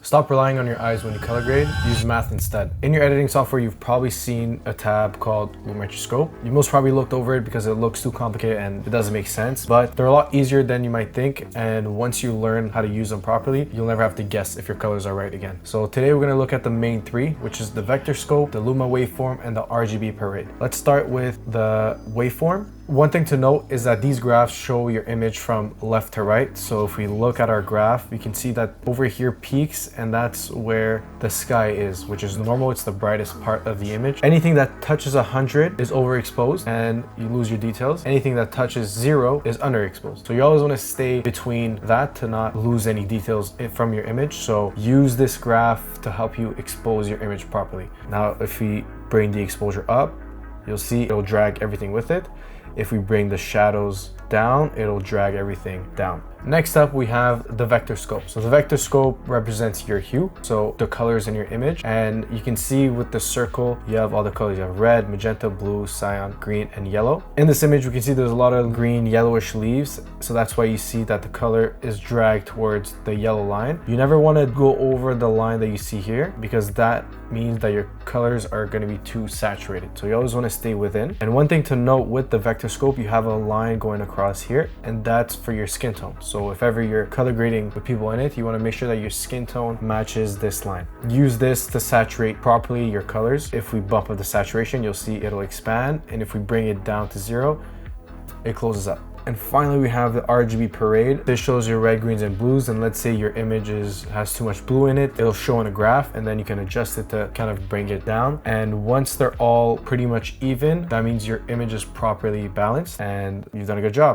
Stop relying on your eyes when you color grade, use math instead. In your editing software, you've probably seen a tab called Lumetri Scope. You most probably looked over it because it looks too complicated and it doesn't make sense, but they're a lot easier than you might think. And once you learn how to use them properly, you'll never have to guess if your colors are right again. So today we're gonna look at the main three, which is the vector scope, the Luma waveform, and the RGB parade. Let's start with the waveform. One thing to note is that these graphs show your image from left to right. So if we look at our graph, we can see that over here peaks, and that's where the sky is, which is normal. It's the brightest part of the image. Anything that touches 100 is overexposed and you lose your details. Anything that touches 0 is underexposed. So you always want to stay between that to not lose any details from your image. So use this graph to help you expose your image properly. Now, if we bring the exposure up, you'll see it'll drag everything with it. If we bring the shadows down, it'll drag everything down. Next up, we have the vector scope. So the vector scope represents your hue, so the colors in your image. And you can see with the circle, you have all the colors. You have red, magenta, blue, cyan, green, and yellow. In this image, we can see there's a lot of green, yellowish leaves. So that's why you see that the color is dragged towards the yellow line. You never want to go over the line that you see here, because that means that your colors are going to be too saturated. So you always want to stay within. And one thing to note with the vector scope, you have a line going across here, and that's for your skin tone. So if ever you're color grading with people in it, you want to make sure that your skin tone matches this line. Use this to saturate properly your colors. If we bump up the saturation, you'll see it'll expand. And if we bring it down to 0, it closes up. And finally, we have the RGB parade. This shows your red, greens, and blues. And let's say your image has too much blue in it, it'll show in a graph, and then you can adjust it to kind of bring it down. And once they're all pretty much even, that means your image is properly balanced and you've done a good job.